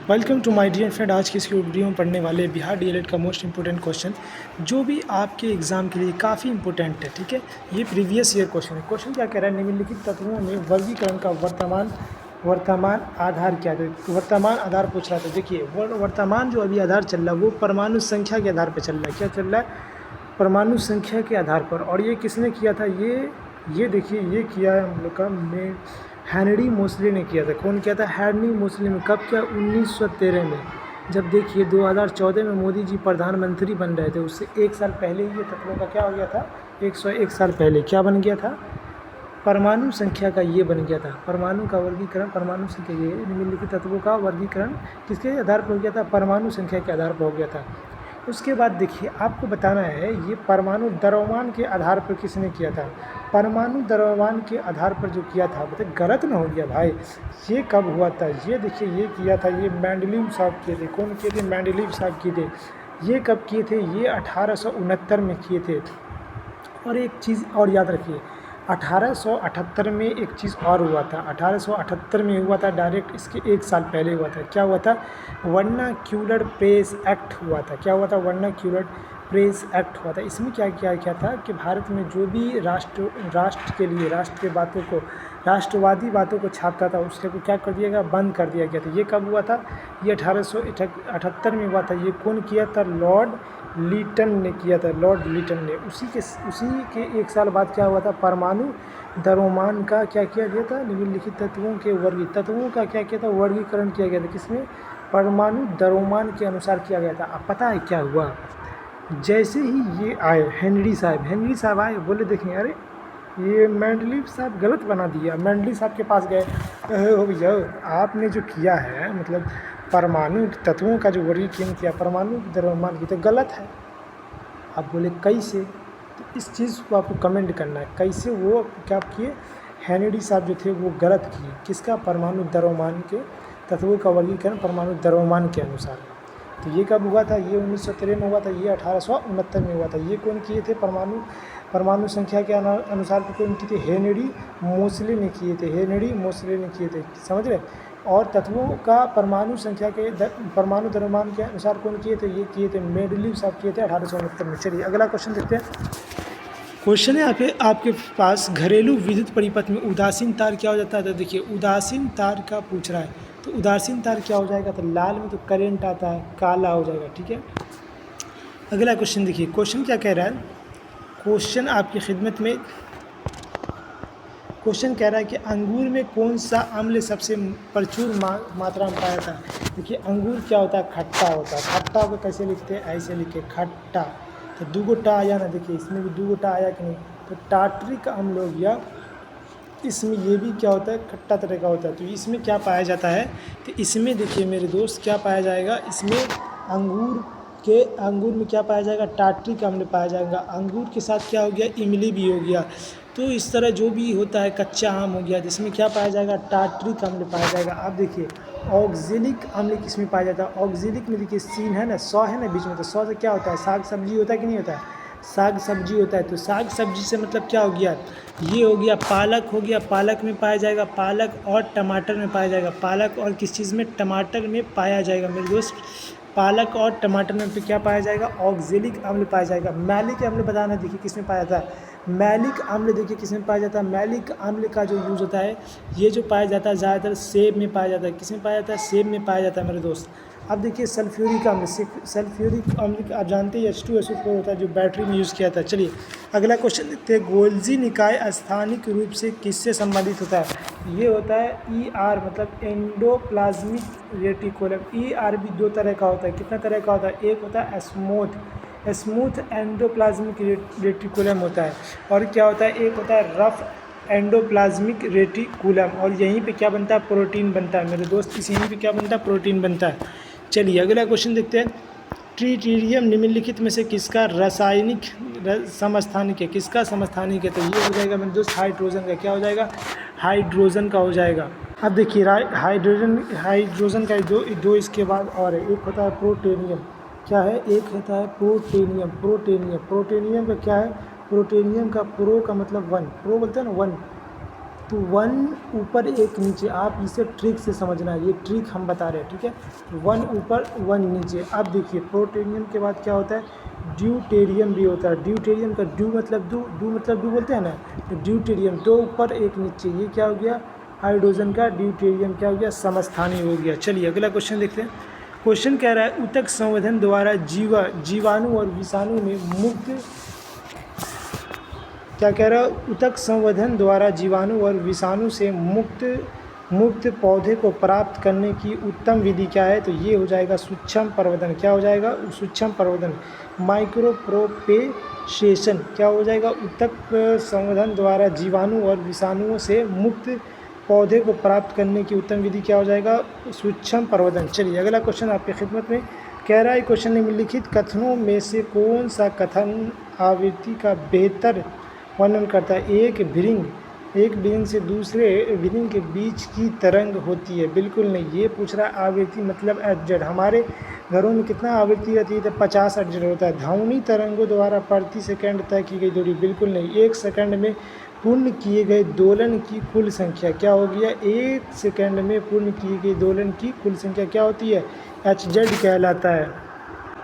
Welcome to my dear friend. आज की इस वीडियो में पढ़ने वाले बिहार डीएलएड का मोस्ट इंपॉर्टेंट क्वेश्चन जो भी आपके एग्जाम के लिए काफ़ी इंपॉर्टेंट है। ठीक है, ये प्रीवियस ईयर क्वेश्चन है। क्वेश्चन क्या कह रहा है, निम्नलिखित तत्वों में वर्गीकरण का वर्तमान आधार क्या है। वर्तमान आधार पूछ रहा था। देखिए, वर्तमान जो अभी आधार चल रहा है वो परमाणु संख्या के आधार पर चल रहा है। क्या चल रहा है? परमाणु संख्या के आधार पर। और ये किसने किया था? ये देखिए, ये किया है हम लोग का हेनरी मोसले ने किया था। कौन किया था? हेनरी मोसले ने। कब किया? 1913 में। जब देखिए 2014 में मोदी जी प्रधानमंत्री बन रहे थे, उससे एक साल पहले ये तत्वों का क्या हो गया था? 101 साल पहले क्या बन गया था? परमाणु संख्या का ये बन गया था। परमाणु का वर्गीकरण, परमाणु संख्या, ये निम्नलिखित तत्वों का वर्गीकरण किसके आधार पर हो गया था? परमाणु संख्या के आधार पर हो गया था। उसके बाद देखिए, आपको बताना है ये परमाणु द्रव्यमान के आधार पर किसने किया था। परमाणु द्रव्यमान के आधार पर जो किया था, बताइए गलत ना हो गया भाई। ये कब हुआ था? ये देखिए, ये किया था, ये मेंडलीव साहब किए थे। कौन किए थे? मेंडलीव साहब किए थे। ये कब किए थे? ये 1869 में किए थे। और एक चीज़ और याद रखिए, 1878 में एक चीज़ और हुआ था। 1878 में हुआ था, डायरेक्ट इसके एक साल पहले हुआ था। क्या हुआ था? वर्नाक्यूलर प्रेस एक्ट हुआ था। क्या हुआ था? वर्नाक्यूलर प्रेस एक्ट हुआ था। इसमें क्या था कि भारत में जो भी राष्ट्र के लिए, राष्ट्र के बातों को, राष्ट्रवादी बातों को छापता था, उसके को क्या कर दिया गया? बंद कर दिया गया था। ये कब हुआ था? ये 1878 में हुआ था। ये कौन किया था? लॉर्ड लीटन ने किया था। लॉर्ड लीटन ने। उसी के एक साल बाद क्या हुआ था? परमाणु द्रव्यमान का क्या किया गया था? निम्नलिखित तत्वों का क्या किया था? वर्गीकरण किया गया था। किसमें? परमाणु द्रव्यमान के अनुसार किया गया था। अब पता है क्या हुआ? जैसे ही ये आए हेनरी साहब आए, बोले देखें, अरे ये मेंडलीव साहब गलत बना दिया। मेंडलीव साहब के पास गए, हो भैया आपने जो किया है, मतलब परमाणु तत्वों का जो वर्गीकरण किया परमाणु द्रव्यमान की, तो गलत है। आप बोले कैसे? तो इस चीज़ को आपको कमेंट करना है, कैसे वो क्या किए? हेनरी साहब जो थे वो गलत किए। किसका? परमाणु द्रव्यमान के तत्वों का वर्गीकरण परमाणु द्रव्यमान के अनुसार। तो ये कब हुआ था? ये 1913 में हुआ था। ये 1869 में हुआ था। ये कौन किए थे? परमाणु संख्या के अनुसार कौन किए थे? हेनरी मोसले ने किए थे। हेनरी मोसले ने किए थे, समझ रहे? और तत्वों का परमाणु संख्या के परमाणु द्रव्यमान के अनुसार कौन किए थे? ये किए थे मेंडलीव साहब किए थे 1869 में। चलिए अगला क्वेश्चन देखते हैं। क्वेश्चन है आपके पास, घरेलू विद्युत परिपथ में उदासीन तार क्या हो जाता है? तो देखिए, उदासीन तार का पूछ रहा है। तो उदासीन तार क्या हो जाएगा? तो लाल में तो करंट आता है, काला हो जाएगा। ठीक है, अगला क्वेश्चन देखिए। क्वेश्चन क्या कह रहा है? क्वेश्चन आपकी खिदमत में, क्वेश्चन कह रहा है कि अंगूर में कौन सा अम्ल सबसे प्रचुर मात्रा में पाया जाता है। देखिए, अंगूर क्या होता है? खट्टा होता है। खट्टा को कैसे लिखते हैं? ऐसे लिखे, खट्टा। तो दो गोटा आया ना, देखिए इसमें भी दो गोटा आया कि नहीं? तो टार्ट्रिक अम्ल हो गया। इसमें ये भी क्या होता है? खट्टा तरह का होता है। तो इसमें क्या पाया जाता है? तो इसमें देखिए मेरे दोस्त, क्या पाया जाएगा? इसमें अंगूर में क्या पाया जाएगा? टार्ट्रिक अम्ल पाया जाएगा। अंगूर के साथ क्या हो गया? इमली भी हो गया। तो इस तरह जो भी होता है, कच्चा आम हो गया, जिसमें क्या पाया जाएगा? टार्ट्रिक अम्ल पाया जाएगा। अब देखिए, ऑक्जेलिक अम्ल किसमें पाया जाता है? ऑक्जेलिक में देखिए सीन है ना, सौ है ना बीच में, तो सौ से क्या होता है? साग सब्जी होता है कि नहीं होता है? साग सब्जी होता है। तो साग सब्जी से मतलब क्या हो गया? ये हो गया पालक हो गया। पालक में पाया जाएगा, पालक और टमाटर में पाया जाएगा। पालक और किस चीज़ में? टमाटर में पाया जाएगा मेरे दोस्त। पालक और टमाटर में पे क्या पाया जाएगा? ऑक्जेलिक अम्ल पाया जाएगा। मैलिक अम्ल बताना, देखिए किसमें पाया जाता है? मैलिक अम्ल देखिए किसमें पाया जाता है? मैलिक अम्ल का जो यूज़ होता है, ये जो पाया जाता है ज़्यादातर सेब में पाया जाता है। किसमें पाया जाता है? सेब में पाया जाता है मेरे दोस्त। अब देखिए सल्फ्यूरिक अम्ल, सल्फ्यूरिक अम्ल आप जानते हैं H2SO4 होता है, जो बैटरी में यूज़ किया था। चलिए अगला क्वेश्चन देखते हैं। गोल्जी निकाय स्थानिक रूप से किससे संबंधित होता है? ये होता है ER, मतलब एंडोप्लाज्मिक रेटिकुलम। ER भी दो तरह का होता है। कितना तरह का होता है? एक होता है स्मूथ एंडोप्लाज्मिक रेटिकुलम होता है, और क्या होता है? एक होता है रफ एंडोप्लाज्मिक रेटिकुलम। और यहीं पे क्या बनता है? प्रोटीन बनता है मेरे दोस्त। इस यहीं पे क्या बनता है? प्रोटीन बनता है। चलिए अगला क्वेश्चन देखते हैं। ट्रिटियम निम्नलिखित में से किसका रासायनिक समस्थानिक है? किसका समस्थानिक है? तो ये हो जाएगा मेरे दोस्त हाइड्रोजन का। क्या हो जाएगा? हाइड्रोजन का हो जाएगा। अब देखिए हाइड्रोजन का दो इसके बाद और है। एक होता है प्रोटेनियम। क्या है? एक होता है प्रोटेनियम। प्रोटेनियम का क्या है? प्रोटेनियम का प्रो का मतलब वन, प्रो बोलते हैं ना, वन। तो 1 ऊपर 1 नीचे, आप इसे ट्रिक से समझना है, ये ट्रिक हम बता रहे हैं, ठीक है। 1 ऊपर 1 नीचे। अब देखिए प्रोटेरियम के बाद क्या होता है, ड्यूटेरियम भी होता है। ड्यूटेरियम का ड्यू मतलब दू मतलब दू बोलते हैं ना, तो ड्यूटेरियम 2 ऊपर 1 नीचे, ये क्या हो गया, हाइड्रोजन का ड्यूटेरियम क्या हो गया, समस्थानी हो गया। चलिए अगला क्वेश्चन देखते हैं। क्वेश्चन कह रहा है ऊतक संवर्धन द्वारा जीवाणु और विषाणु में मुक्त, क्या कह रहा है, ऊतक संवर्धन द्वारा जीवाणु और विषाणु से मुक्त पौधे को प्राप्त करने की उत्तम विधि क्या है, तो ये हो जाएगा सूक्ष्म प्रवर्धन। क्या हो जाएगा, सूक्ष्म प्रवर्धन, माइक्रोप्रोपेशेशन। क्या हो जाएगा, ऊतक संवर्धन द्वारा जीवाणु और विषाणुओं से मुक्त पौधे को प्राप्त करने की उत्तम विधि क्या हो जाएगा, सूक्ष्म प्रवर्धन। चलिए अगला क्वेश्चन आपकी खिदमत में कह रहा है, क्वेश्चन निम्नलिखित कथनों में से कौन सा कथन आवृत्ति का बेहतर वर्णन करता है। एक भृंग से दूसरे भृंग के बीच की तरंग होती है। बिल्कुल नहीं, ये पूछ रहा है आवृत्ति मतलब एच, हमारे घरों में कितना आवृत्ति रहती है, तो 50 एच होता है। ध्वनि तरंगों द्वारा प्रति सेकंड तय की गई दूरी। बिल्कुल नहीं, 1 सेकंड में पूर्ण किए गए दोलन की कुल संख्या क्या हो गया, 1 सेकंड में पूर्ण किए गए दोलन की कुल संख्या क्या होती है, एच कहलाता है।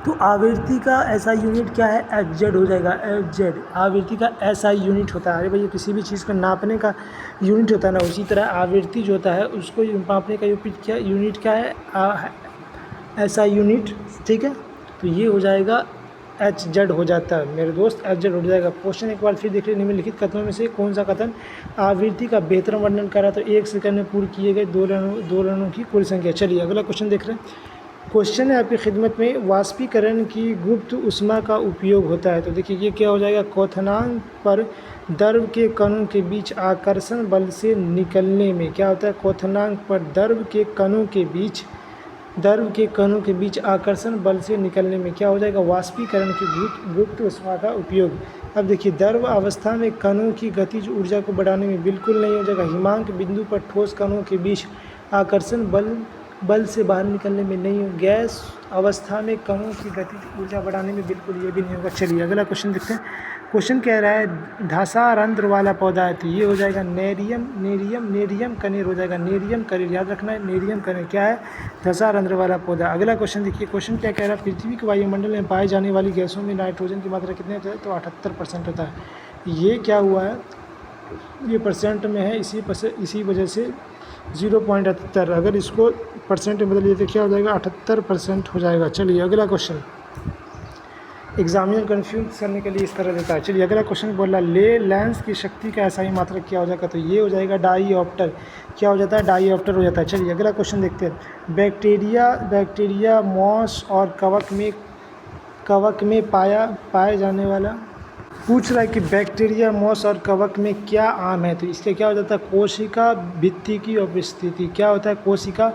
तो आवृत्ति का एसआई यूनिट क्या है, एच हो जाएगा, एच। आवृत्ति का एसआई यूनिट होता है, अरे भैया किसी भी चीज़ को नापने का यूनिट होता है ना, उसी तरह आवृत्ति जो होता है उसको मापने का यूनिट क्या है, एसआई यूनिट, ठीक है। तो ये हो जाएगा एच हो जाता है मेरे दोस्त, एच हो जाएगा। क्वेश्चन एक बार फिर देख रहे, निम्नलिखित कथनों में से कौन सा कथन आवृत्ति का बेहतर वर्णन करा, तो 1 सेकंड में पूर्ण किए गए दोलनों की कुल संख्या। चलिए अगला क्वेश्चन देख रहे हैं। क्वेश्चन है आपकी खिदमत में, वाष्पीकरण की गुप्त ऊष्मा का उपयोग होता है। तो देखिए ये क्या हो जाएगा, क्वथनांक पर द्रव के कणों के बीच आकर्षण बल से निकलने में क्या होता है, क्वथनांक पर द्रव के कणों के बीच आकर्षण बल से निकलने में क्या हो जाएगा, वाष्पीकरण की गुप्त ऊष्मा का उपयोग। अब देखिए द्रव अवस्था में कणों की गतिज ऊर्जा को बढ़ाने में बिल्कुल नहीं हो जाएगा। हिमांक बिंदु पर ठोस कणों के बीच आकर्षण बल से बाहर निकलने में नहीं हो। गैस अवस्था में कणों की गतिज ऊर्जा बढ़ाने में बिल्कुल ये भी नहीं होगा। चलिए अगला क्वेश्चन देखते हैं। क्वेश्चन कह रहा है धसारंध्र वाला पौधा है, तो ये हो जाएगा नेरियम कनेर हो जाएगा, नेरियम कनेर, याद रखना है, नेरियम कनेर क्या है, धसारंध्र वाला पौधा। अगला क्वेश्चन देखिए, क्वेश्चन क्या कह रहा है, पृथ्वी के वायुमंडल में पाए जाने वाली गैसों में नाइट्रोजन की मात्रा कितने होता है, तो 78% होता है। ये क्या हुआ है, ये परसेंट में है, इसी वजह से 0.78, अगर इसको परसेंट में बदलिए तो क्या हो जाएगा, 78% हो जाएगा। चलिए अगला क्वेश्चन, एग्जामिनर कन्फ्यूज करने के लिए इस तरह देता है। चलिए अगला क्वेश्चन बोल रहा है लेंस की शक्ति का एसआई मात्रक क्या हो जाएगा, तो ये हो जाएगा डाईऑप्टर। क्या हो जाता है, डाईऑप्टर हो जाता है। चलिए अगला क्वेश्चन देखते हैं। बैक्टीरिया मॉस और कवक में पाए जाने वाला, पूछ रहा है कि बैक्टीरिया मॉस और कवक में क्या आम है, तो इसके क्या हो जाता है, कोशिका भित्ति की उपस्थिति। क्या होता है, कोशिका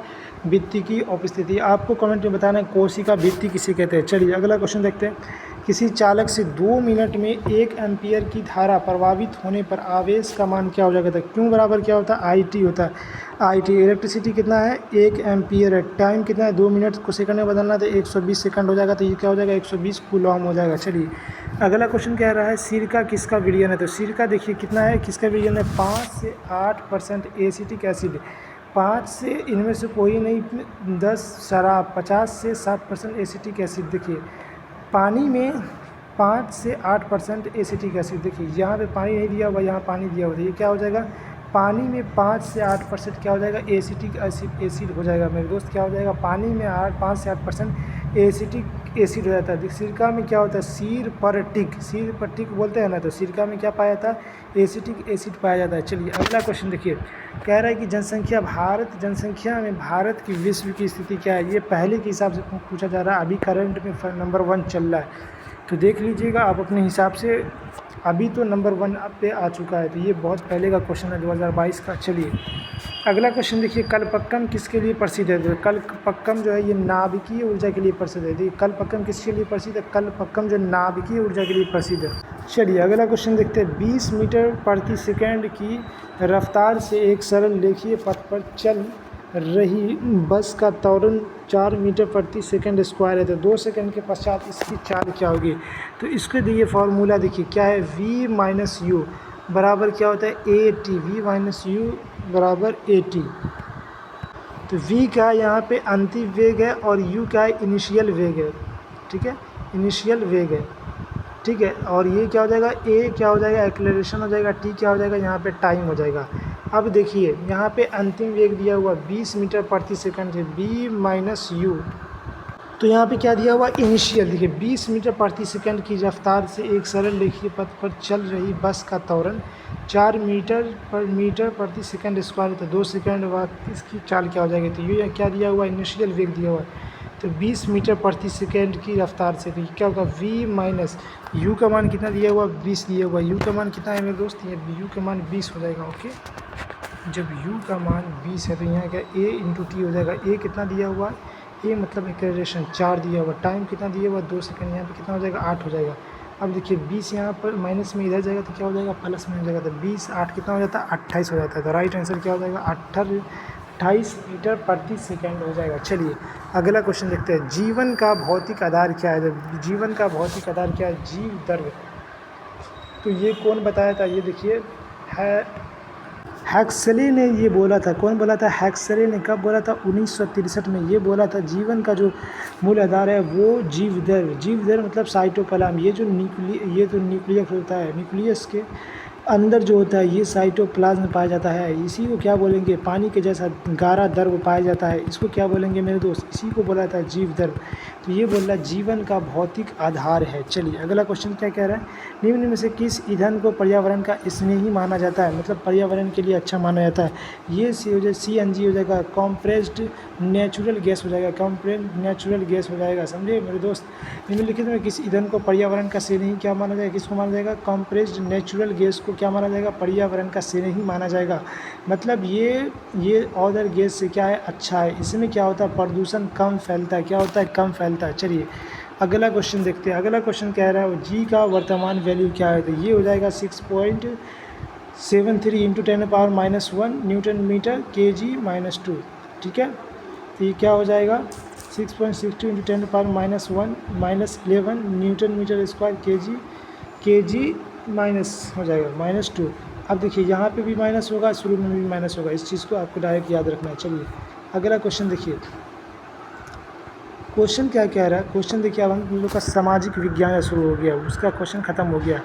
भित्ति की उपस्थिति। आपको कमेंट में बताना है कोशिका भित्ति किसे कहते हैं। चलिए अगला क्वेश्चन देखते हैं। किसी चालक से 2 मिनट में 1 एम्पियर की धारा प्रवाहित होने पर आवेश का मान क्या हो जाएगा, था क्यों बराबर क्या होता है, IT होता है। IT इलेक्ट्रिसिटी कितना है, 1 एम्पियर है। टाइम कितना है, 2 मिनट को सेकंड में बदलना, तो 120 सेकंड हो जाएगा, तो ये क्या हो जाएगा, 120 कूलॉम हो जाएगा। चलिए अगला क्वेश्चन कह रहा है सिरका किसका विलयन है, तो सिरका देखिए कितना है, किसका विलयन है, 5 से 8% एसिटिक एसिड, 5 से इनमें से कोई नहीं, 10 शराब, 50 से 60% एसिटिक एसिड। देखिए पानी में 5 से 8% एसिटिक एसिड, देखिए यहाँ पे पानी नहीं दिया हुआ, यहाँ पानी दिया हुआ, ये क्या हो जाएगा, पानी में 5 से 8% क्या हो जाएगा, एसिटिक एसिड हो जाएगा मेरे दोस्त। क्या हो जाएगा, पानी में 5 से 8% एसिटिक एसिड हो जाता है। सिरका में क्या होता है, सिर पर टिक बोलते हैं ना, तो सिरका में क्या पाया जाता है, एसिटिक एसिड पाया जाता है। चलिए अगला क्वेश्चन देखिए, कह रहा है कि जनसंख्या में भारत की विश्व की स्थिति क्या है। ये पहले के हिसाब से पूछा जा रहा है, अभी करंट में नंबर 1 चल रहा है, तो देख लीजिएगा आप अपने हिसाब से। अभी तो नंबर 1 पे आ चुका है, तो ये बहुत पहले का क्वेश्चन है, 2022 का। चलिए अगला क्वेश्चन देखिए, कलपक्कम किसके लिए प्रसिद्ध है, तो कलपक्कम जो है ये नाभिकीय ऊर्जा के लिए प्रसिद्ध है। देखिए कलपक्कम किसके लिए प्रसिद्ध है, कलपक्कम जो नाभिकीय ऊर्जा के लिए प्रसिद्ध है। चलिए अगला क्वेश्चन देखते हैं। 20 मीटर प्रति सेकंड की रफ्तार से एक सरल रेखीय पथ पर चल रही बस का त्वरण 4 मीटर प्रति सेकंड स्क्वायर है, तो 2 सेकंड के पश्चात इसकी चाल क्या होगी, तो इसके लिए फॉर्मूला देखिए क्या है, V - U। बराबर क्या होता है A T, V minus U बराबर ए टी। तो v क्या है यहाँ पे अंतिम वेग है और u क्या है इनिशियल वेग है, ठीक है, इनिशियल वेग है, ठीक है। और ये क्या हो जाएगा a क्या हो जाएगा एक्सेलरेशन हो जाएगा, t क्या हो जाएगा यहाँ पे टाइम हो जाएगा। अब देखिए यहाँ पे अंतिम वेग दिया हुआ 20 मीटर प्रति सेकंड है v माइनस यू, तो यहाँ पे क्या दिया हुआ इनिशियल, देखिए 20 मीटर प्रति सेकंड की रफ्तार से एक सरल रेखीय पथ पर चल रही बस का त्वरण 4 मीटर प्रति सेकंड स्क्वायर, तो 2 सेकंड बाद इसकी चाल क्या हो जाएगी। तो ये क्या दिया हुआ इनिशियल वेग दिया हुआ है, तो 20 मीटर प्रति सेकंड की रफ्तार से, तो क्या होगा v माइनस यू का मान कितना दिया हुआ 20 दिया हुआ, यू का मान कितना है मेरे दोस्त, ये यू का मान 20 हो जाएगा। ओके, जब u का मान 20 है तो यहाँ क्या a इंटू टी हो जाएगा, a कितना दिया हुआ है ए मतलब एक्सेलरेशन 4 दिया हुआ, टाइम कितना दिया हुआ 2 सेकंड, यहाँ पे कितना हो जाएगा 8 हो जाएगा। अब देखिए 20 यहाँ पर माइनस में इधर जाएगा तो क्या हो जाएगा प्लस में हो जाएगा, तो 20 8 कितना हो जाता है 28 हो जाता है। तो राइट आंसर क्या हो जाएगा 28 मीटर प्रति सेकंड हो जाएगा। चलिए अगला क्वेश्चन देखते हैं, जीवन का भौतिक आधार क्या है। जब जीवन का भौतिक आधार क्या है, जीव दर्द। तो ये कौन बताया था, ये देखिए है हैक्सले ने ये बोला था। कौन बोला था, हैक्सले ने कब बोला था 1963 में ये बोला था, जीवन का जो मूल आधार है वो जीव दर मतलब साइटोप्लाज्म, ये जो न्यूक्लियस होता है, न्यूक्लियस के अंदर जो होता है ये साइटोप्लाज्म पाया जाता है, इसी को क्या बोलेंगे, पानी के जैसा गाढ़ा द्रव पाया जाता है, इसको क्या बोलेंगे मेरे दोस्त, इसी को बोला था जीव द्रव। तो ये बोल रहा है जीवन का भौतिक आधार है। चलिए अगला क्वेश्चन क्या कह रहा है, निम्न में से किस ईंधन को पर्यावरण का स्नेही माना जाता है, मतलब पर्यावरण के लिए अच्छा माना जाता है। ये सी हो जाए CNG हो जाएगा, कॉम्प्रेस्ड नेचुरल गैस हो जाएगा, कॉम्प्रेस्ड नेचुरल गैस हो जाएगा, समझे मेरे दोस्त। निम्नलिखित में किस ईंधन को पर्यावरण का स्नेही क्या माना जाएगा, किसको माना जाएगा, कॉम्प्रेस्ड नेचुरल गैस को क्या माना जाएगा, पर्यावरण का स्नेही माना जाएगा। मतलब ये अदर गैस से क्या है अच्छा है, इसमें क्या होता है प्रदूषण कम फैलता है, क्या होता है कम फैलता है। चलिए अगला क्वेश्चन देखते हैं, अगला क्वेश्चन कह रहा है जी का वर्तमान वैल्यू क्या है, तो ये हो जाएगा 6.73 इंटू 10⁻⁻1 न्यूटन मीटर kg-2, ठीक है। तो ये क्या हो जाएगा 6.62 into 10⁻⁻1 -11 newton metre square kg minus हो जाएगा -2। अब देखिए यहाँ पे भी माइनस होगा, शुरू में भी माइनस होगा, इस चीज़ को आपको डायरेक्ट याद रखना है। चलिए अगला क्वेश्चन देखिए, क्वेश्चन क्या कह रहा है, क्वेश्चन देखिए अब हम लोग का सामाजिक विज्ञान शुरू हो गया, उसका क्वेश्चन खत्म हो गया,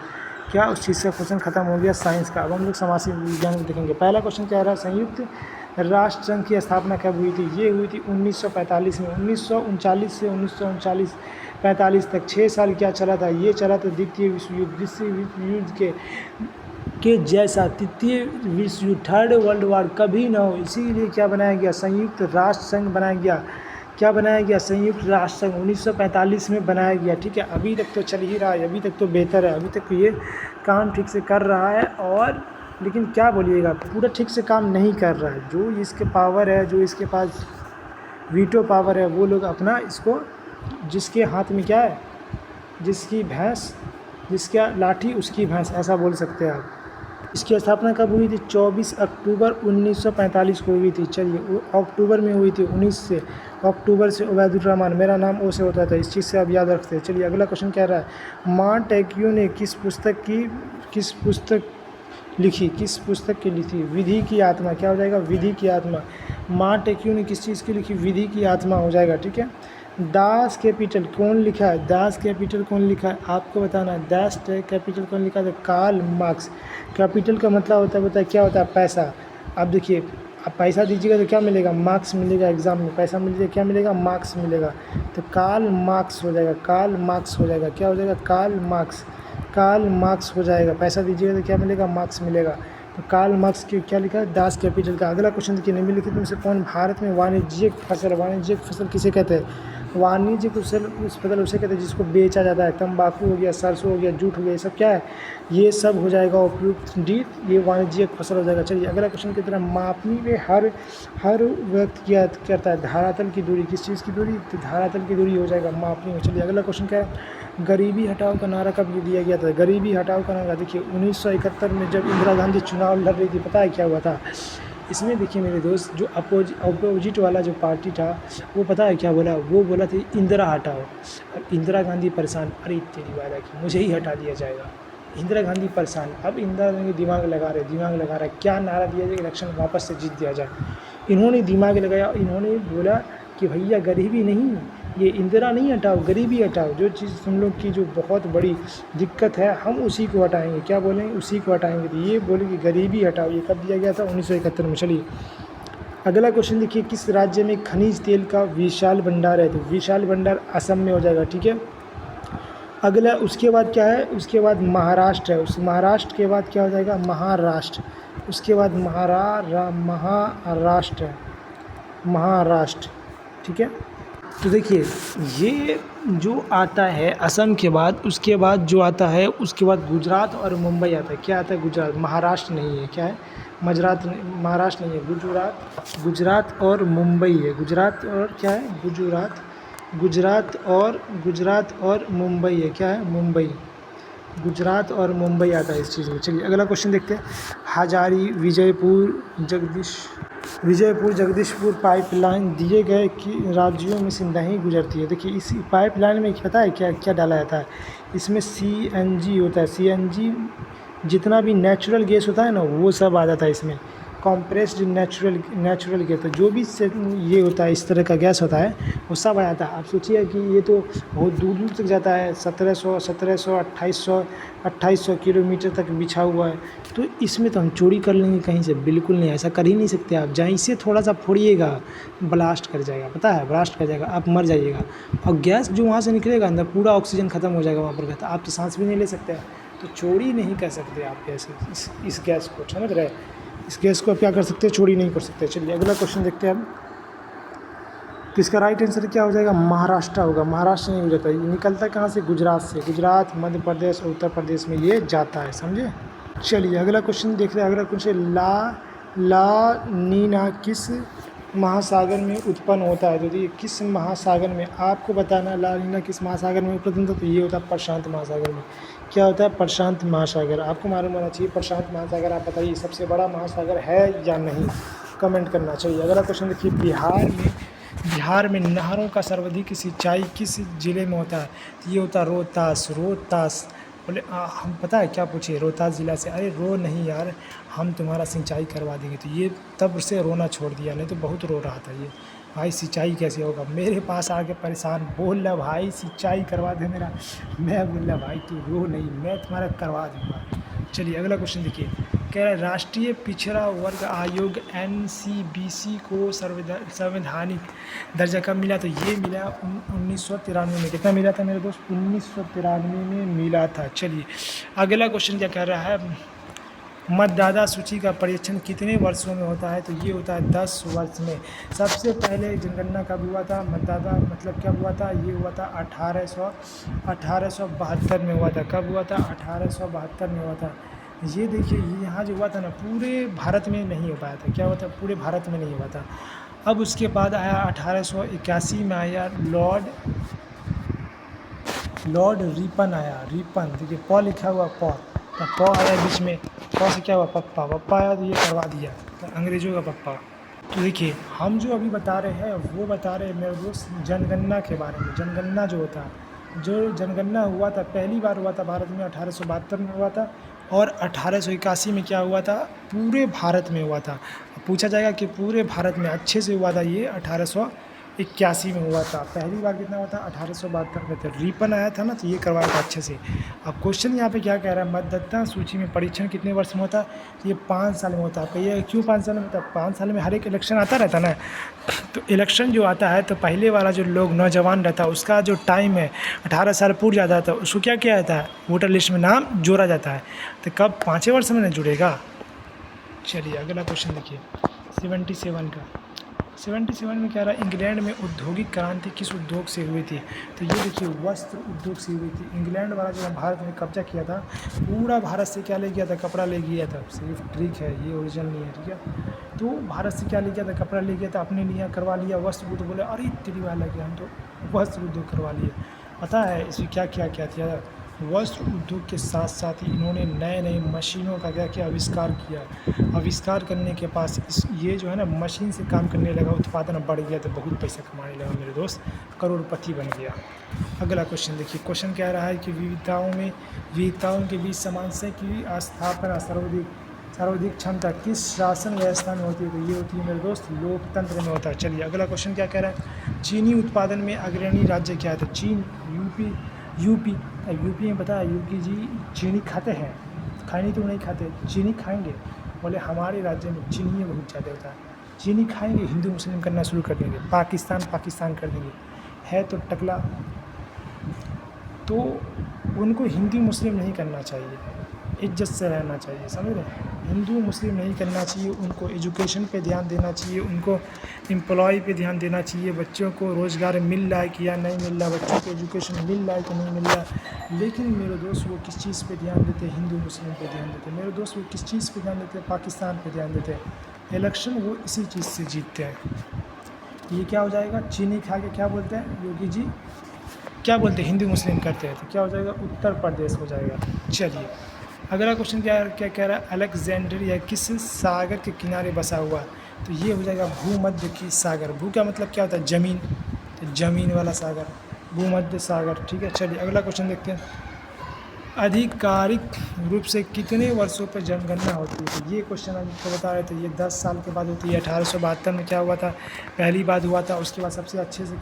क्या उस चीज़ का क्वेश्चन खत्म हो गया साइंस का। अब हम लोग सामाजिक विज्ञान में देखेंगे। पहला क्वेश्चन क्या रहा है, संयुक्त राष्ट्र संघ की स्थापना कब हुई थी, ये हुई थी 1945 में, 1939 से 1945 तक 6 साल क्या चला था, ये चला था द्वितीय विश्व युद्ध के जैसा तृतीय विश्व युद्ध, थर्ड वर्ल्ड वार कभी ना हो, इसीलिए क्या बनाया गया, संयुक्त राष्ट्र संघ बनाया गया। क्या बनाया गया, संयुक्त राष्ट्र संघ 1945 में बनाया गया, ठीक है। अभी तक तो चल ही रहा है, अभी तक तो बेहतर है, अभी तक ये काम ठीक से कर रहा है, और लेकिन क्या बोलिएगा पूरा ठीक से काम नहीं कर रहा है। जो इसके पावर है, जो इसके पास वीटो पावर है, वो लोग अपना इसको, जिसके हाथ में क्या है, जिसकी भैंस, जिसका लाठी उसकी भैंस, ऐसा बोल सकते हैं आप। इसकी स्थापना कब हुई थी, 24 अक्टूबर 1945 को हुई थी। चलिए अक्टूबर में हुई थी, 19 से अक्टूबर से उबैदुर रहमान, मेरा नाम ओ से होता था, इस चीज़ से आप याद रखते हैं। चलिए अगला क्वेश्चन क्या रहा है, मॉन्टेग्यू ने किस पुस्तक की लिखी, विधि की आत्मा, क्या हो जाएगा, विधि की आत्मा। मॉन्टेग्यू ने किस चीज़ की लिखी, विधि की आत्मा हो जाएगा, ठीक है। दास कैपिटल कौन लिखा है, दास कैपिटल कौन लिखा है आपको बताना है, दास कैपिटल कौन लिखा है, कार्ल मार्क्स। कैपिटल का मतलब होता है, बताया क्या होता है, पैसा। अब देखिए आप पैसा दीजिएगा तो क्या मिलेगा, मार्क्स मिलेगा, एग्जाम में पैसा मिलेगा, क्या मिलेगा, मार्क्स मिलेगा। तो कार्ल मार्क्स हो जाएगा, कार्ल मार्क्स हो जाएगा, क्या हो जाएगा, कार्ल मार्क्स हो जाएगा। पैसा दीजिएगा तो क्या मिलेगा, मार्क्स मिलेगा। तो कार्ल मार्क्स के क्या लिखा है, दास कैपिटल का। अगला क्वेश्चन देखिए, निम्नलिखित में से कौन भारत में वाणिज्यिक फसल किसे कहते हैं, वाणिज्यिक फसल उसे कहते हैं जिसको बेचा जाता है। तंबाकू हो गया, सरसों हो गया, जूट हो गया, ये सब क्या है, ये सब हो जाएगा उपयुक्त डी, ये वाणिज्यिक फसल हो जाएगा। चलिए अगला क्वेश्चन की तरह, मापनी में हर व्यक्ति क्या करता है, धरातल की दूरी, किस चीज़ की दूरी, तो धरातल की दूरी हो जाएगा मापनी में। चलिए अगला क्वेश्चन क्या है, गरीबी हटाओ का नारा कब दिया गया था, गरीबी हटाओ का नारा देखिए 1971 में जब इंदिरा गांधी चुनाव लड़ रही थी, पता है क्या हुआ था। इसमें देखिए मेरे दोस्त, जो अपोजिट वाला जो पार्टी था वो पता है क्या बोला, वो बोला था इंदिरा हटाओ, और इंदिरा गांधी परेशान, अरे तेरी वादा की मुझे ही हटा दिया जाएगा, इंदिरा गांधी परेशान। अब इंदिरा गांधी दिमाग लगा रहे क्या नारा दिया जाए इलेक्शन वापस से जीत दिया जाए। इन्होंने दिमाग लगाया, इन्होंने बोला कि भैया गरीबी नहीं, ये इंदिरा नहीं हटाओ, गरीबी हटाओ। जो चीज़ तुम लोग की जो बहुत बड़ी दिक्कत है हम उसी को हटाएंगे। क्या बोलेंगे? उसी को हटाएंगे। तो ये बोले कि गरीबी हटाओ। ये कब दिया गया था? 1971 में। चलिए अगला क्वेश्चन देखिए, किस राज्य में खनिज तेल का विशाल भंडार है? तो विशाल भंडार असम में हो जाएगा, ठीक है। अगला उसके बाद क्या है? उसके बाद महाराष्ट्र है। उस महाराष्ट्र के बाद क्या हो जाएगा? महाराष्ट्र। उसके बाद महाराष्ट्र है, महाराष्ट्र, ठीक है। तो देखिए ये जो आता है असम के बाद, उसके बाद जो आता है उसके बाद गुजरात और मुंबई आता है। क्या आता है? गुजरात। महाराष्ट्र नहीं है, क्या है? महाराष्ट्र नहीं है, गुजरात और मुंबई है। गुजरात और क्या है? गुजरात और मुंबई है। क्या है? मुंबई। गुजरात और मुंबई आता है इस चीज़ में। चलिए अगला क्वेश्चन देखते हैं। हजारी विजयपुर जगदीशपुर पाइपलाइन दिए गए कि राज्यों में से नहीं गुजरती है। देखिए इस पाइपलाइन में पता है क्या क्या डाला जाता है? इसमें CNG होता है। CNG जितना भी नेचुरल गैस होता है ना वो सब आ जाता है इसमें। कॉम्प्रेस्ड नेचुरल गैस, तो जो भी ये होता है इस तरह का गैस होता है वो सब आ जाता है। आप सोचिए कि ये तो बहुत दूर दूर तक जाता है, 1700 2800 किलोमीटर तक बिछा हुआ है। तो इसमें तो हम चोरी कर लेंगे कहीं से? बिल्कुल नहीं, ऐसा कर ही नहीं सकते आप। जहीं से थोड़ा सा फोड़िएगा ब्लास्ट कर जाएगा, पता है? ब्लास्ट कर जाएगा, आप मर जाइएगा। और गैस जो वहाँ से निकलेगा अंदर पूरा ऑक्सीजन ख़त्म हो जाएगा वहाँ पर का, तो आप तो सांस भी नहीं ले सकते। तो चोरी नहीं कर सकते आप गैस, इस गैस को, समझ रहे? इस गैस को आप क्या कर सकते हैं? चोरी नहीं कर सकते। चलिए अगला क्वेश्चन देखते हैं हम। तो इसका राइट आंसर क्या हो जाएगा? महाराष्ट्र होगा। महाराष्ट्र नहीं हो जाता, ये निकलता कहाँ से? गुजरात से। गुजरात, मध्य प्रदेश और उत्तर प्रदेश में ये जाता है, समझे? चलिए अगला क्वेश्चन देख रहे हैं। अगला क्वेश्चन, ला नीना किस महासागर में उत्पन्न होता है? तो ये किस महासागर में, आपको बताना ला नीना किस महासागर में उत्पन्न होता है? तो ये होता है प्रशांत महासागर में। क्या होता है? प्रशांत महासागर। आपको मालूम होना चाहिए प्रशांत महासागर। आप बताइए सबसे बड़ा महासागर है या नहीं, कमेंट करना चाहिए। अगला क्वेश्चन देखिए, बिहार में नहरों का सर्वाधिक सिंचाई किस जिले में होता है? तो ये होता है रोहतास। बोले हम पता है क्या पूछे? रोहतास ज़िला से। अरे रो नहीं यार, हम तुम्हारा सिंचाई करवा देंगे। तो ये तब से रोना छोड़ दिया, नहीं तो बहुत रो रहा था ये, भाई सिंचाई कैसे होगा? मेरे पास आके परेशान, बोल रहा भाई सिंचाई करवा दे मेरा। मैं बोल रहा भाई तू रो नहीं, मैं तुम्हारा करवा दूँगा। चलिए अगला क्वेश्चन देखिए, कह रहा है राष्ट्रीय पिछड़ा वर्ग आयोग NCBC को संवैधानिक दर्जा कब मिला? तो ये मिला 1993 में। कितना मिला था मेरे दोस्त? 1993 में मिला था। चलिए अगला क्वेश्चन क्या कह रहा है, मतदाता सूची का परीक्षण कितने वर्षों में होता है? तो ये होता है 10 वर्ष में। सबसे पहले जनगणना कब हुआ था? मतदाता मतलब कब हुआ था? ये हुआ था 1872 में हुआ था। कब हुआ था? 1872 में हुआ था। ये देखिए यहाँ जो हुआ था ना पूरे भारत में नहीं हो पाया था। क्या हुआ था? पूरे भारत में नहीं हुआ था। अब उसके बाद आया 1881 में आया लॉर्ड रिपन आया। रिपन देखिए पॉ लिखा हुआ, पॉ आया बीच में, पॉ से क्या हुआ? पप्पा आया, तो ये करवा दिया, तो अंग्रेज़ों का पप्पा। तो देखिए हम जो अभी बता रहे हैं वो बता रहे हैं मेरे दोस्त जनगणना के बारे में। जनगणना जो होता है, जो जनगणना हुआ था पहली बार हुआ था भारत में 1872 में हुआ था, और 1881 में क्या हुआ था? पूरे भारत में हुआ था। पूछा जाएगा कि पूरे भारत में अच्छे से हुआ था ये 1881 में हुआ था। पहली बार कितना हुआ था? 1872 में था। रिपन आया था ना, तो ये करवाया था अच्छे से। अब क्वेश्चन यहाँ पे क्या कह रहा है, मतदाता सूची में परीक्षण कितने वर्ष में होता है? तो ये 5 साल में होता है। कहिए क्यों 5 साल में होता है? 5 साल में हर एक इलेक्शन आता रहता ना, तो इलेक्शन जो आता है तो पहले वाला जो लोग नौजवान रहता है उसका जो टाइम है 18 साल पूर जाता है, तो उसको क्या किया जाता है? वोटर लिस्ट में नाम जोड़ा जाता है। तो कब 5 वर्ष में नहीं जुड़ेगा? चलिए अगला क्वेश्चन देखिए 77 में कह रहा है इंग्लैंड में औद्योगिक क्रांति किस उद्योग से हुई थी? तो ये देखिए वस्त्र उद्योग से हुई थी। इंग्लैंड वाला जब भारत में कब्जा किया था, पूरा भारत से क्या ले गया था? कपड़ा ले गया था। सिर्फ ट्रिक है, ये ओरिजिनल नहीं है, ठीक है। तो भारत से क्या ले गया था? कपड़ा ले गया था, अपने लिए करवा लिया वस्त्र उद्योग। बोले अरे तेरी वाला गया, हम तो वस्त्र उद्योग करवा लिए। पता है इसमें क्या किया था? वस्त्र उद्योग के साथ साथ ही इन्होंने नए नए मशीनों का क्या किया, आविष्कार किया। आविष्कार करने के पास ये जो है ना मशीन से काम करने लगा, उत्पादन बढ़ गया तो बहुत पैसा कमाने लगा मेरे दोस्त, करोड़पति बन गया। अगला क्वेश्चन देखिए, क्वेश्चन क्या रहा है कि विविधताओं के बीच समानता की स्थापना सर्वाधिक क्षमता किस शासन व्यवस्था में होती है? तो ये होती है मेरे दोस्त लोकतंत्र में होता है। चलिए अगला क्वेश्चन क्या कह रहा है, चीनी उत्पादन में अग्रणी राज्य क्या है? तो चीन यूपी में पता है यूपी जी चीनी खाते हैं, खानी तो नहीं खाते, चीनी खाएंगे। बोले हमारे राज्य में चीनी बहुत ज़्यादा होता है, चीनी खाएंगे हिंदू मुस्लिम करना शुरू कर देंगे, पाकिस्तान कर देंगे। है तो टकला, तो उनको हिंदू मुस्लिम नहीं करना चाहिए, इज्जत से रहना चाहिए, समझ रहे हैं? हिंदू मुस्लिम नहीं करना चाहिए, उनको एजुकेशन पे ध्यान देना चाहिए, उनको एम्प्लॉय पे ध्यान देना चाहिए, बच्चों को रोज़गार मिल रहा है कि या नहीं मिल रहा, बच्चों को एजुकेशन मिल रहा है कि नहीं मिल रहा। लेकिन मेरे दोस्त वो किस चीज़ पे ध्यान देते? हिंदू मुस्लिम पे ध्यान देते। मेरे दोस्त वो किस चीज़ पे ध्यान देते? पाकिस्तान पे ध्यान देते। इलेक्शन वो इसी चीज़ से जीतते हैं। ये क्या हो जाएगा, चीनी खा के क्या बोलते हैं योगी जी, क्या बोलते हैं हिंदू मुस्लिम करते हैं, तो क्या हो जाएगा, उत्तर प्रदेश हो जाएगा। चलिए अगला क्वेश्चन क्या कह रहा है, अलेक्जेंड्रिया किस सागर के किनारे बसा हुआ है? तो ये हो जाएगा भूमध्य की सागर। भू का मतलब क्या होता है, ज़मीन, तो ज़मीन वाला सागर, भूमध्य सागर। ठीक है, चलिए अगला क्वेश्चन देखते हैं, आधिकारिक रूप से कितने वर्षों पर जनगणना होती है? तो ये क्वेश्चन आपको बता रहे थे, ये 10 साल के बाद होती है। 1872 में क्या हुआ था, पहली बार हुआ था। उसके बाद सबसे अच्छे से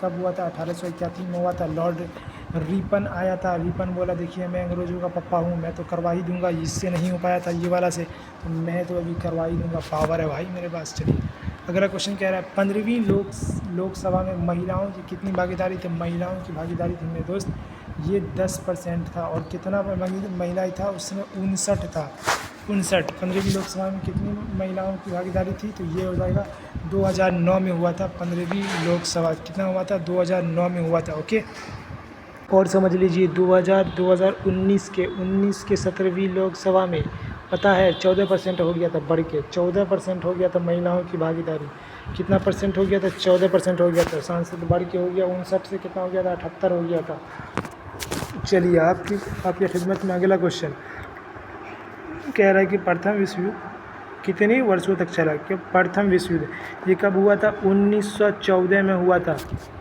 कब हुआ था, 1881 में हुआ था। लॉर्ड रिपन आया था, रिपन बोला देखिए मैं अंग्रेज़ों का पप्पा हूँ, मैं तो करवा ही दूंगा, इससे नहीं हो पाया था ये वाला से, तो मैं तो अभी करवा ही दूंगा, पावर है भाई मेरे पास। चलिए अगला क्वेश्चन कह रहा है, 15वीं लोकसभा में महिलाओं की कितनी भागीदारी थी? महिलाओं की भागीदारी थी मेरे दोस्त ये 10% था। और कितना महिलाएं था उस समय, 59 था, 59। 15वीं लोकसभा में कितनी महिलाओं की भागीदारी थी? तो ये हो जाएगा 2009 में हुआ था। 15वीं लोकसभा कितना हुआ था, 2009 में हुआ था। ओके, और समझ लीजिए 2019 के 17वीं लोकसभा में पता है 14% हो गया था, बढ़ के 14% हो गया था महिलाओं की भागीदारी। कितना परसेंट हो गया था, 14% हो गया था। सांसद बढ़ के हो गया 59 से कितना हो गया था, 78 हो गया था। चलिए आपकी खिदमत में अगला क्वेश्चन कह रहा है कि प्रथम विश्व युद्ध कितने वर्षों तक चला? कि प्रथम विश्व युद्ध ये कब हुआ था, 1914 में हुआ था।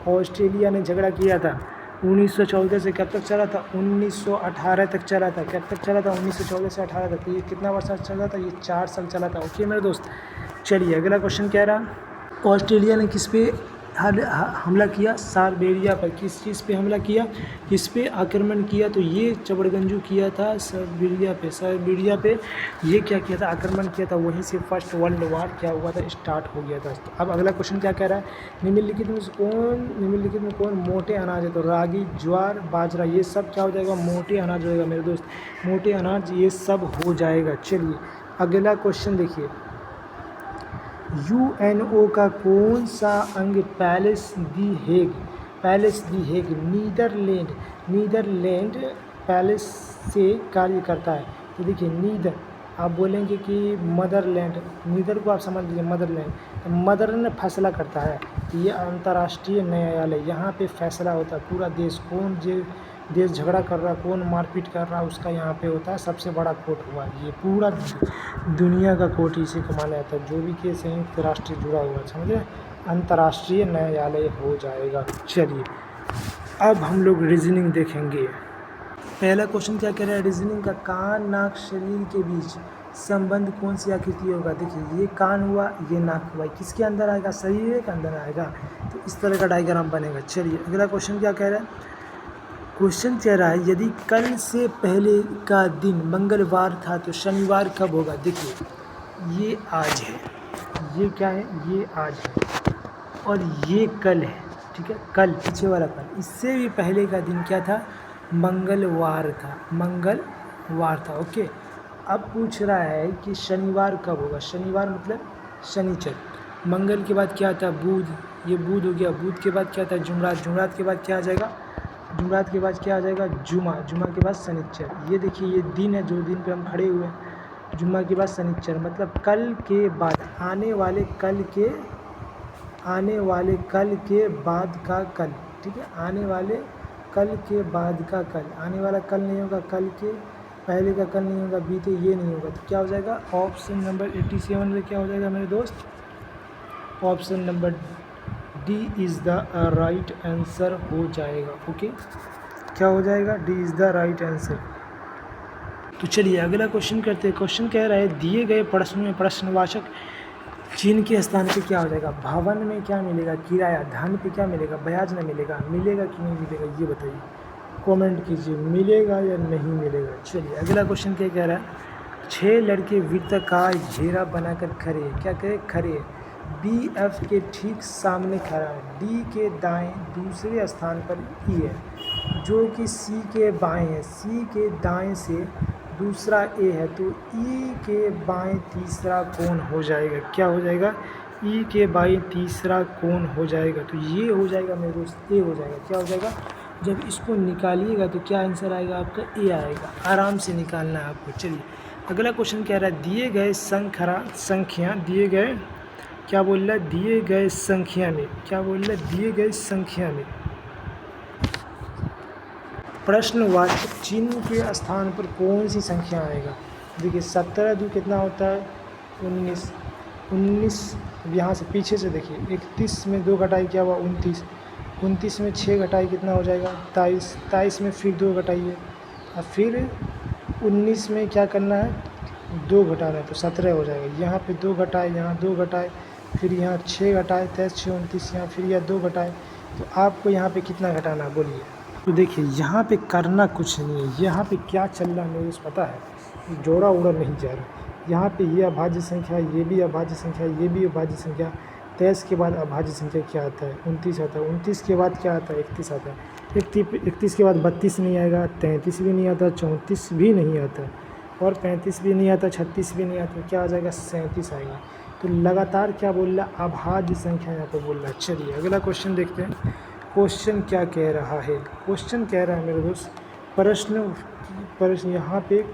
ऑस्ट्रेलिया ने झगड़ा किया था। 1914 से कब तक चला था, 1918 तक चला था। कब तक चला था, 1914 से 18 तक। ये कितना वर्ष चला था, ये 4 साल चला था। ओके मेरे दोस्त, चलिए अगला क्वेश्चन कह रहा, ऑस्ट्रेलिया ने किस पे हमला किया, साइबेरिया पर। किस चीज़ पे हमला किया, किस पे आक्रमण किया? तो ये चबड़गंजू किया था साइबेरिया पे ये क्या किया था, आक्रमण किया था। वहीं से फर्स्ट वर्ल्ड वार क्या हुआ था, स्टार्ट हो गया था। अब अगला क्वेश्चन क्या कह रहा है, निम्नलिखित में कौन मोटे अनाज है? तो रागी, ज्वार, बाजरा, ये सब क्या हो जाएगा, मोटे अनाज होएगा मेरे दोस्त, मोटे अनाज ये सब हो जाएगा। चलिए अगला क्वेश्चन देखिए, यूएनओ का कौन सा अंग पैलेस दी हेग नीदरलैंड पैलेस से कार्य करता है? तो देखिए नीदर आप बोलेंगे कि मदरलैंड, नीदर को आप समझ लीजिए मदरलैंड, तो मदर ने फैसला करता है। ये अंतर्राष्ट्रीय न्यायालय, यहाँ पे फैसला होता है। पूरा देश कौन देश झगड़ा कर रहा, कौन मारपीट कर रहा, उसका यहाँ पे होता है सबसे बड़ा कोर्ट हुआ ये, पूरा दुनिया का कोर्ट इसी को माना जाता है। जो भी केस संयुक्त राष्ट्र जुड़ा हुआ है, समझे, अंतर्राष्ट्रीय न्यायालय हो जाएगा। चलिए अब हम लोग रीजनिंग देखेंगे। पहला क्वेश्चन क्या कह रहा है, रीजनिंग का, कान नाक शरीर के बीच संबंध कौन सी आकृति होगा? देखिए ये कान हुआ, ये नाक हुआ, किसके अंदर आएगा, शरीर के अंदर आएगा। तो इस तरह का डायग्राम बनेगा। चलिए अगला क्वेश्चन क्या कह रहा है, क्वेश्चन कह रहा है यदि कल से पहले का दिन मंगलवार था तो शनिवार कब होगा? देखिए ये आज है, ये क्या है, ये आज है, और ये कल है। ठीक है, कल पीछे वाला कल, इससे भी पहले का दिन क्या था, मंगलवार था। ओके, अब पूछ रहा है कि शनिवार कब होगा? शनिवार मतलब शनिचर। मंगल के बाद क्या आता है, बुध, ये बुध हो गया। बुध के बाद क्या आता है, जुमरात। जुमरात के बाद क्या आ जाएगा, जुमरात के बाद क्या आ जाएगा, जुमा। जुमा के बाद शनिचर। ये देखिए ये दिन है जो दिन पे हम खड़े हुए हैं। जुम्मा के बाद शनिचर, मतलब कल के बाद, आने वाले कल के बाद का कल। ठीक है, आने वाले कल के बाद का कल, आने वाला कल नहीं होगा, कल के पहले का कल नहीं होगा, बीते ये नहीं होगा, तो क्या हो जाएगा ऑप्शन नंबर 87 में क्या हो जाएगा मेरे दोस्त, option number D is the right answer हो जाएगा। ओके, क्या हो जाएगा, D is the right answer. तो चलिए अगला क्वेश्चन करते हैं। क्वेश्चन कह रहा है दिए गए प्रश्न में प्रश्नवाचक चिन्ह के स्थान पे क्या हो जाएगा, भवन में क्या मिलेगा, किराया, धन पे क्या मिलेगा, ब्याज न मिलेगा, मिलेगा कि नहीं मिलेगा, ये बताइए, कमेंट कीजिए, मिलेगा या नहीं मिलेगा। चलिए अगला क्वेश्चन क्या कह रहा है, 6 लड़के वृत्ताकार घेरा बनाकर खड़े हैं, क्या कहे, खड़े हैं, बी एफ के ठीक सामने खड़ा है, डी के दाएं दूसरे स्थान पर ई है जो कि सी के बाएं है, सी के दाएं से दूसरा ए है, तो ई के बाएं तीसरा कौन हो जाएगा, क्या हो जाएगा, ई के बाएं तीसरा कौन हो जाएगा, तो ये हो जाएगा मेरे दोस्त, ए हो जाएगा। क्या हो जाएगा, जब इसको निकालिएगा तो क्या आंसर आएगा आपका, ए आएगा, आराम से निकालना है आपको। चलिए अगला क्वेश्चन कह रहा है दिए गए संख्या दिए गए, क्या बोल रहा है, दिए गए संख्या में, क्या बोल रहा है, दिए गए संख्या में प्रश्नवाचक चिन्ह के स्थान पर कौन सी संख्या आएगा। देखिए 17 दूनी कितना होता है 19, 19 यहाँ से पीछे से देखिए 31 में 2 घटाई क्या हुआ 29, 29 में 6 घटाई कितना हो जाएगा 23, 23 में फिर 2 घटाइए और फिर 19 में क्या करना है 2 घटाना है तो 17 हो जाएगा। यहाँ पे 2 घटाए, यहाँ 2 घटाए, फिर यहाँ 6 घटाए, 23 6 29, यहाँ फिर यह 2 घटाए, तो आपको यहाँ पे कितना घटाना बोलिए। तो देखिए यहाँ पे करना कुछ नहीं है, यहाँ पे क्या चल रहा है मुझे पता है, जोड़ा उड़ा नहीं जा रहा। यहाँ पे ये अभाज्य संख्या, ये भी अभाज्य संख्या, ये भी अभाज्य संख्या, 23 के बाद अभाज्य संख्या क्या आता है 29 आता है, 29 के बाद क्या आता है 31 आता है, 31 के बाद 32 नहीं आएगा, 33 भी नहीं आता, 34 भी नहीं आता और 35 भी नहीं आता, 36 भी नहीं आता, क्या आ जाएगा 37 आएगा। तो लगातार क्या बोल रहा है, अभाज्य संख्या यहाँ पर बोल रहा है। चलिए अगला क्वेश्चन देखते हैं, क्वेश्चन क्या कह रहा है, क्वेश्चन कह रहा है मेरे दोस्त प्रश्न यहाँ पे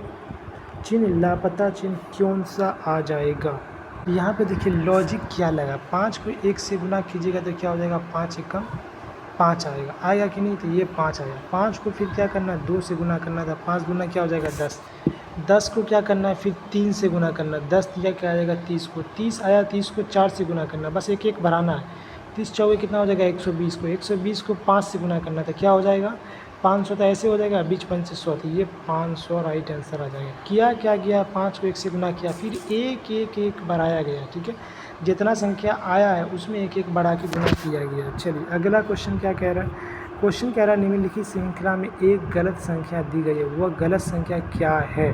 चिन्ह लापता चिन्ह कौन सा आ जाएगा। यहाँ पे देखिए लॉजिक क्या लगा, 5 को 1 से गुना कीजिएगा तो क्या हो जाएगा 5 एकम 5 आएगा, आएगा कि नहीं, तो ये 5 आएगा। 5 को फिर क्या करना है 2 से गुना करना था, 5 गुना क्या हो जाएगा 10, 10 को क्या करना है फिर 3 से गुना करना, 10 दिया क्या आ जाएगा 30 को, 30 आया, 30 को 4 से गुना करना, बस एक एक बढ़ाना है, 30 चौके कितना हो जाएगा 120 को, 120 को 5 से गुना करना था, क्या हो जाएगा 500, तो ऐसे हो जाएगा बीच 5 से 100, तो ये 500 राइट आंसर आ जाएगा। किया क्या गया 5 को 1 से गुना किया, फिर एक एक एक बढ़ाया गया, ठीक है, जितना संख्या आया है उसमें एक एक बढ़ा के गुना किया गया। चलिए अगला क्वेश्चन क्या कह रहा है, क्वेश्चन कह रहा है निम्नलिखित श्रृंखला में एक गलत संख्या दी गई है, वह गलत संख्या क्या है।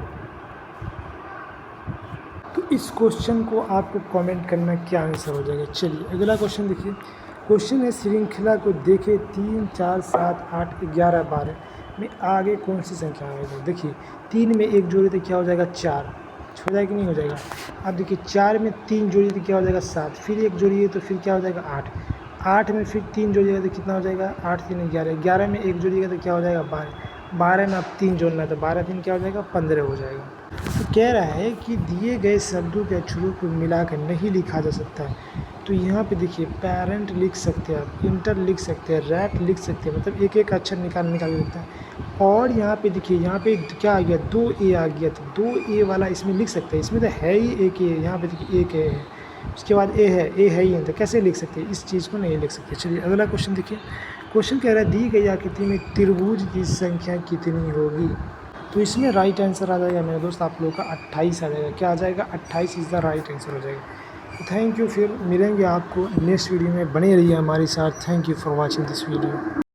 तो इस क्वेश्चन को आपको कमेंट करना क्या आंसर हो जाएगा। चलिए अगला क्वेश्चन देखिए, क्वेश्चन है श्रृंखला को देखें 3 4 7 8 11 12 में आगे कौन सी संख्या आएगा। देखिए 3 में एक जोड़ी तो क्या हो जाएगा 4, हो जाएगा कि नहीं हो जाएगा। अब देखिए 4 में 3 जोड़ी तो क्या हो जाएगा 7, फिर एक जोड़ी है तो फिर क्या हो जाएगा 8, 8 में फिर 3 जोड़िएगा तो कितना हो जाएगा 8 3 11, 11 में एक जोड़िएगा तो क्या हो जाएगा 12, 12 में अब 3 जोड़ना है तो 12 3 क्या हो जाएगा 15 हो जाएगा। तो कह रहा है कि दिए गए शब्दों के अक्षरों को मिलाकर नहीं लिखा जा सकता है, तो यहाँ पे देखिए पेरेंट लिख सकते हैं आप, इंटर लिख सकते हैं, रैट लिख सकते हैं, मतलब एक एक अक्षर निकाल सकते हैं। और यहाँ पे देखिए यहाँ पे क्या आ गया 2 ए आ गया, तो 2 ए वाला इसमें लिख सकते हैं, इसमें तो है ही एक ए, यहाँ पे देखिए एक ए है, उसके बाद ए है ही, तो कैसे लिख सकते हैं, इस चीज़ को नहीं लिख सकते। चलिए अगला क्वेश्चन देखिए, क्वेश्चन कह रहा है दी गई आकृति में त्रिभुज की संख्या कितनी होगी। तो इसमें राइट आंसर आ जाएगा मेरे दोस्त आप लोगों का 28 आ जाएगा, क्या आ जाएगा 28 इज़ द राइट आंसर हो जाएगा। तो थैंक यू, फिर मिलेंगे आपको नेक्स्ट वीडियो में, बने रहिए हमारे साथ। Thank you for watching this video.